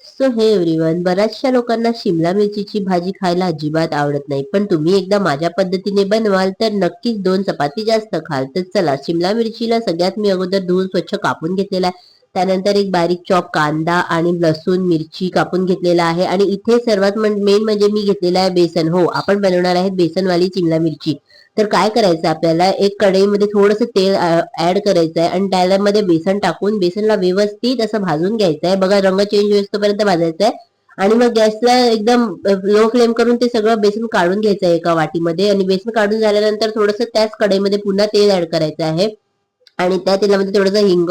So हे everyone, बऱ्याचशा लोकांना शिमला मिरचीची भाजी खायला अजिबात आवडत नाही, पण तुम्ही एकदा माझ्या पद्धतीने बनवाल तर नक्कीच 2 चपाती जास्त खाल. तर चला, शिमला मिरचीला सगळ्यात मी अगोदर धुवून स्वच्छ कापून घेतलेला आहे. त्यानंतर एक बारीक चॉप कांदा आणि लसूण मिरची कापून घेतलेला आहे. आणि इथे सर्वात मेन म्हणजे मी घेतलेला आहे बेसन. हो, आपण बनवणार आहे बेसनवाली शिमला मिरची. तर काय करायचं, आपल्याला एक कढईमध्ये थोडंसं तेल ऍड करायचं आहे आणि त्यामध्ये बेसन टाकून बेसनला व्यवस्थित असं भाजून घ्यायचं आहे. बघा, रंग चेंज होईपर्यंत भाजायचं आहे. आणि मग गॅसला एकदम लो फ्लेम करून ते सगळं बेसन काढून घ्यायचं आहे एका वाटीमध्ये. आणि बेसन काढून झाल्यानंतर थोडंसं त्याच कढईमध्ये पुन्हा तेल ऍड करायचं आहे. आणि त्या तेलामध्ये थोडंसं हिंग,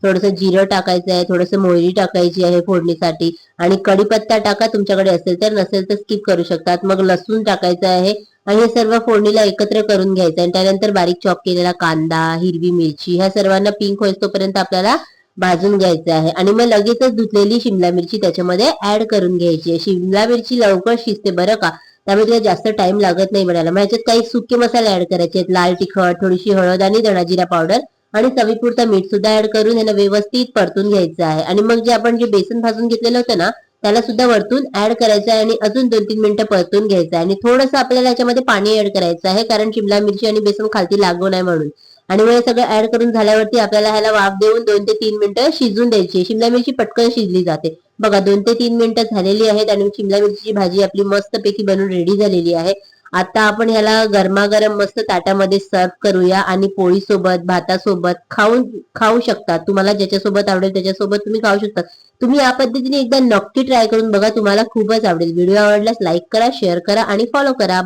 थोडंसं जिरं टाकायचं आहे, थोडंसं मोहरी टाकायची आहे फोडणीसाठी. आणि कढीपत्ता टाका तुमच्याकडे असेल तर, नसेल तर स्किप करू शकतात. मग लसूण टाकायचं आहे आणि हे सर्व फोडणीला एकत्र करून घ्यायचं. आणि त्यानंतर बारीक चॉप केलेला कांदा, हिरवी मिरची, ह्या सर्वांना पिंक होईस्तोपर्यंत आपल्याला भाजून घ्यायचं आहे. आणि मग लगेचच धुतलेली शिमला मिरची त्याच्यामध्ये ऍड करून घ्यायची आहे. शिमला मिरची लवकर शिजते बरं का, त्यामुळे जास्त टाइम लागत नाही बनायला. मग ह्याच्यात काही सुके मसाले ऍड करायचे आहेत, लाल तिखट, थोडीशी हळद आणि धना जिरा पावडर आणि चवीपुरता मीठ सुद्धा ऍड करून याला व्यवस्थित परतून घ्यायचं आहे. आणि मग जे आपण बेसन भाजून घेतलेलं होतं ना, त्याला सुद्धा वरतून ऍड करायचं आहे आणि अजून 2-3 मिनिटं परतून घ्यायचं आहे. आणि थोडंसं आपल्याला याच्यामध्ये पाणी ऍड करायचं आहे, कारण शिमला मिरची आणि बेसन खालती लागू नये म्हणून. आणि मग हे सगळं ऍड करून झाल्यावरती आपल्याला ह्याला वाफ देऊन 2 ते 3 मिनिटं शिजून द्यायची. शिमला मिरची पटकन शिजली जाते. बघा, 2 ते 3 मिनिटं झालेली आहेत आणि शिमला मिरचीची भाजी आपली मस्तपैकी बनून रेडी झालेली आहे. आता आपण ह्याला गरमागरम मस्त ताटामध्ये सर्व करूया आणि पोळी सोबत, भातासोबत खाऊ शकता. तुम्हाला ज्याच्यासोबत आवडेल त्याच्यासोबत तुम्ही खाऊ शकता. तुम्ही या पद्धतीने एकदा नक्की ट्राय करून बघा, तुम्हाला खूपच आवडेल. व्हिडिओ आवडल्यास लाईक करा, शेअर करा आणि फॉलो करा.